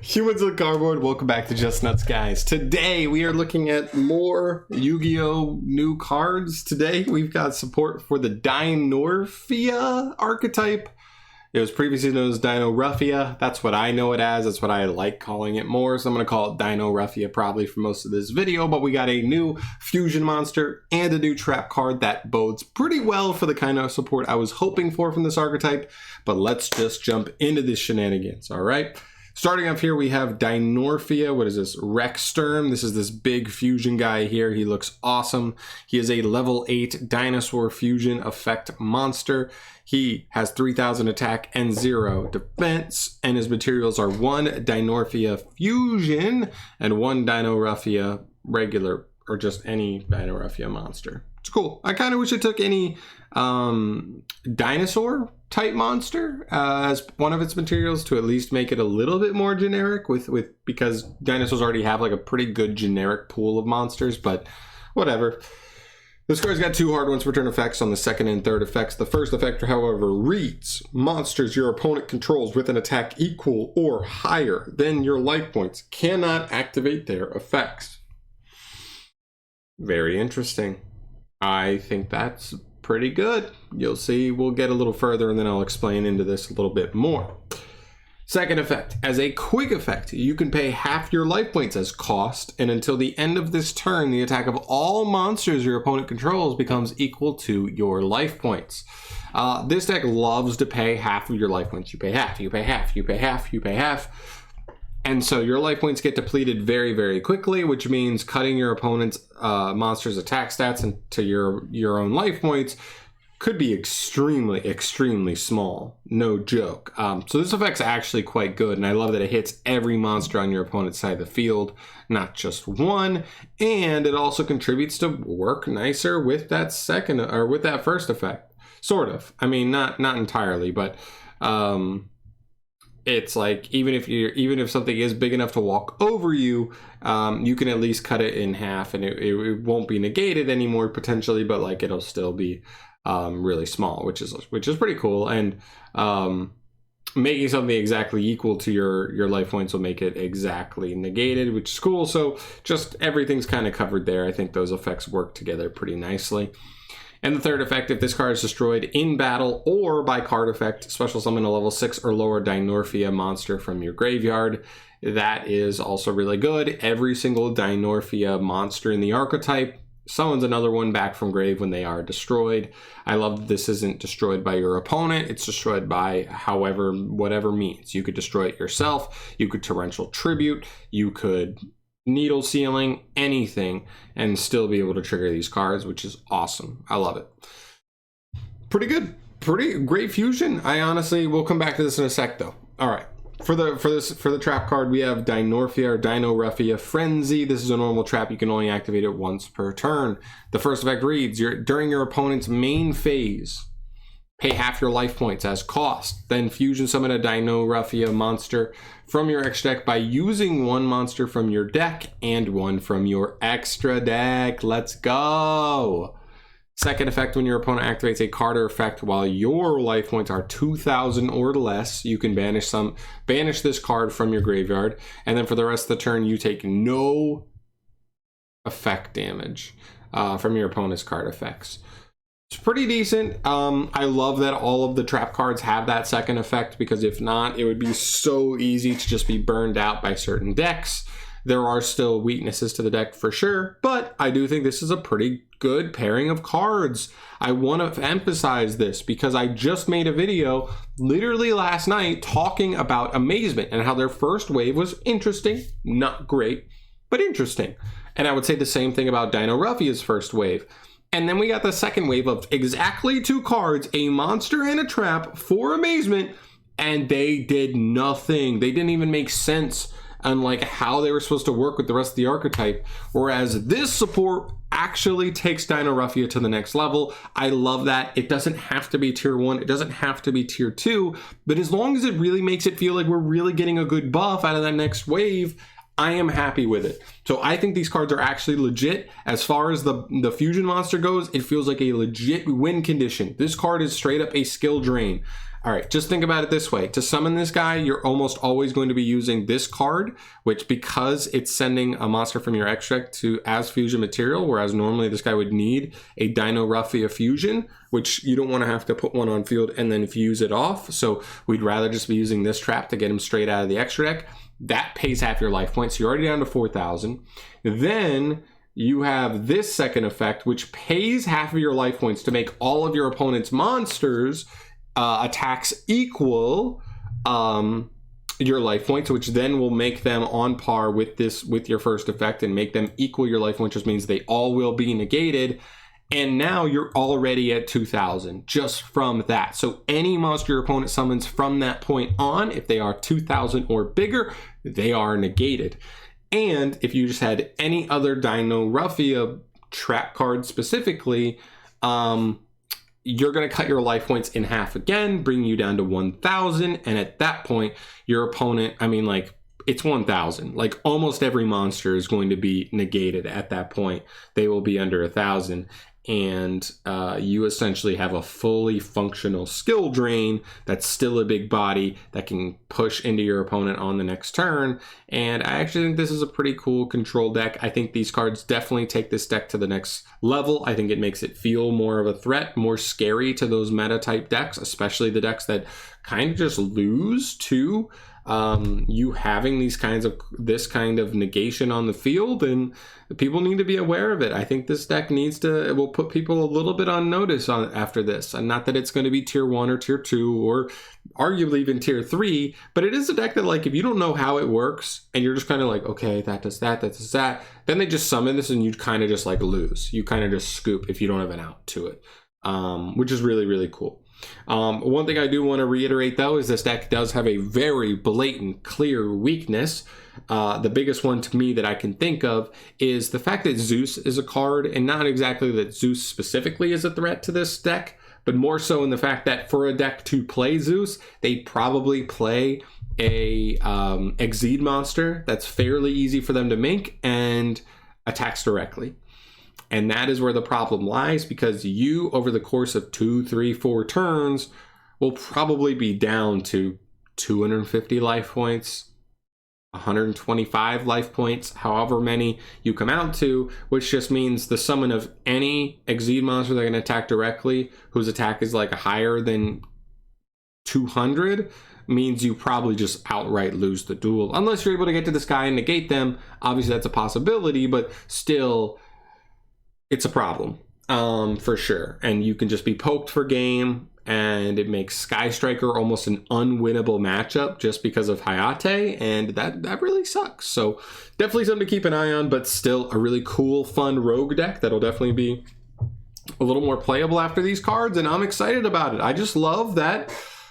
Humans of the Cardboard, welcome back to Just Nuts, guys. Today we are looking at more Yu-Gi-Oh! New cards. Today we've got support for the DINORUFFIA archetype. It was previously known as DINORUFFIA. That's what I know it as. That's what I like calling it more. So I'm going to call it DINORUFFIA probably for most of this video. But we got a new fusion monster and a new trap card that bodes pretty well for the kind of support I was hoping for from this archetype. But let's just jump into the shenanigans, all right? Starting off here, we have dinorphia. What is this? Rexsturm. This is this big fusion guy here. He looks awesome. He is a level 8 dinosaur fusion effect monster. He has 3,000 attack and 0 defense, and his materials are 1 dinorphia fusion and 1 dinorruffia regular, or just any dinorruffia monster. It's cool. I kind of wish it took any dinosaur type monster as one of its materials to at least make it a little bit more generic because dinosaurs already have like a pretty good generic pool of monsters, but whatever. This card's got 2 hard ones return effects on the second and third effects. The first effect, however, reads: monsters your opponent controls with an attack equal or higher than your life points cannot activate their effects. Very interesting. I think that's pretty good. You'll see, we'll get a little further and then I'll explain into this a little bit more. Second effect, as a quick effect, you can pay half your life points as cost, and until the end of this turn, the attack of all monsters your opponent controls becomes equal to your life points. This deck loves to pay half of your life points. You pay half, you pay half, you pay half, you pay half. And so your life points get depleted very, very quickly, which means cutting your opponent's monster's attack stats into your own life points could be extremely, extremely small. No joke. So this effect's actually quite good, and I love that it hits every monster on your opponent's side of the field, not just one. And it also contributes to work nicer with that second or with that first effect. Sort of. I mean, not entirely, but it's like even if something is big enough to walk over you, you can at least cut it in half, and it won't be negated anymore potentially, but like it'll still be really small, which is pretty cool. And making something exactly equal to your life points will make it exactly negated, which is cool. So just everything's kind of covered there. I think those effects work together pretty nicely. And the third effect, if this card is destroyed in battle or by card effect, special summon a level 6 or lower dinorphia monster from your graveyard. That is also really good. Every single dinorphia monster in the archetype summons another one back from grave when they are destroyed. I love that this isn't destroyed by your opponent. It's destroyed by whatever means. You could destroy it yourself. You could torrential tribute. You could needle sealing, anything, and still be able to trigger these cards, which is awesome. I love it. Pretty good. Pretty great fusion. I honestly, we'll come back to this in a sec though. All right. For the trap card, we have Dinorphia or DINORUFFIA Frenzy. This is a normal trap. You can only activate it once per turn. The first effect reads: during your opponent's main phase, pay half your life points as cost. Then fusion summon a DINORUFFIA monster from your extra deck by using 1 monster from your deck and 1 from your extra deck. Let's go. Second effect, when your opponent activates a card or effect while your life points are 2,000 or less, you can banish this card from your graveyard. And then for the rest of the turn, you take no effect damage from your opponent's card effects. It's pretty decent. I love that all of the trap cards have that second effect, because if not, it would be so easy to just be burned out by certain decks. There are still weaknesses to the deck for sure, but I do think this is a pretty good pairing of cards. I want to emphasize this because I just made a video literally last night talking about Amazement and how their first wave was interesting, not great, but interesting. And I would say the same thing about DINORUFFIA's first wave. And then we got the second wave of exactly 2 cards, a monster and a trap for Amazement, and they did nothing. They didn't even make sense on like how they were supposed to work with the rest of the archetype. Whereas this support actually takes DINORUFFIA to the next level. I love that. It doesn't have to be tier 1. It doesn't have to be tier 2. But as long as it really makes it feel like we're really getting a good buff out of that next wave, I am happy with it. So I think these cards are actually legit. As far as the fusion monster goes, it feels like a legit win condition. This card is straight up a skill drain. All right, just think about it this way. To summon this guy, you're almost always going to be using this card, which because it's sending a monster from your extra deck to as fusion material, whereas normally this guy would need a DINORUFFIA fusion, which you don't want to have to put one on field and then fuse it off. So we'd rather just be using this trap to get him straight out of the extra deck. That pays half your life points. So you're already down to 4,000. Then you have this second effect, which pays half of your life points to make all of your opponent's monsters attacks equal your life points, which then will make them on par with your first effect and make them equal your life points, which means they all will be negated. And now you're already at 2,000 just from that. So any monster your opponent summons from that point on, if they are 2,000 or bigger, they are negated. And if you just had any other DINORUFFIA trap card specifically, you're going to cut your life points in half again, bringing you down to 1,000. And at that point, your opponent, I mean, like, it's 1,000. Like, almost every monster is going to be negated at that point. They will be under 1,000. And you essentially have a fully functional skill drain that's still a big body that can push into your opponent on the next turn. And I actually think this is a pretty cool control deck. I think these cards definitely take this deck to the next level. I think it makes it feel more of a threat, more scary to those meta type decks, especially the decks that kind of just lose to you having this kind of negation on the field, and people need to be aware of it. I think this deck it will put people a little bit on notice after this, and not that it's going to be tier 1 or tier 2 or arguably even tier 3, but it is a deck that, like, if you don't know how it works and you're just kind of like, okay, that does that, that does that, then they just summon this and you kind of just like lose. You kind of just scoop if you don't have an out to it, which is really, really cool. One thing I do want to reiterate though is this deck does have a very blatant, clear weakness. The biggest one to me that I can think of is the fact that Zeus is a card, and not exactly that Zeus specifically is a threat to this deck, but more so in the fact that for a deck to play Zeus, they probably play a Exceed monster that's fairly easy for them to make and attacks directly. And that is where the problem lies, because you, over the course of 2, 3, 4 turns, will probably be down to 250 life points, 125 life points, however many you come out to, which just means the summon of any Exceed monster that can attack directly, whose attack is like higher than 200, means you probably just outright lose the duel. Unless you're able to get to this guy and negate them. Obviously that's a possibility, but still, it's a problem, for sure. And you can just be poked for game, and it makes Sky Striker almost an unwinnable matchup just because of Hayate, and that really sucks. So definitely something to keep an eye on, but still a really cool, fun rogue deck that'll definitely be a little more playable after these cards, and I'm excited about it. I just love that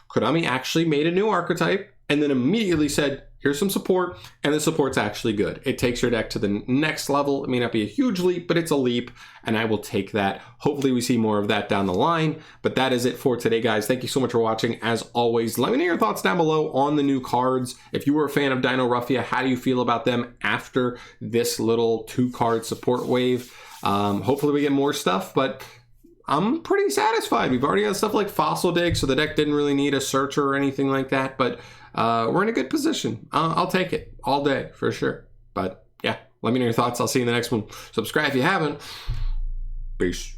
Konami actually made a new archetype and then immediately said, here's some support, and the support's actually good. It takes your deck to the next level. It may not be a huge leap, but it's a leap, and I will take that. Hopefully we see more of that down the line, but that is it for today, guys. Thank you so much for watching. As always, let me know your thoughts down below on the new cards. If you were a fan of DINORUFFIA, how do you feel about them after this little 2-card support wave? Hopefully we get more stuff, but I'm pretty satisfied. We've already got stuff like Fossil Dig, so the deck didn't really need a searcher or anything like that, but we're in a good position. I'll take it all day for sure. But yeah, let me know your thoughts. I'll see you in the next one. Subscribe if you haven't. Peace.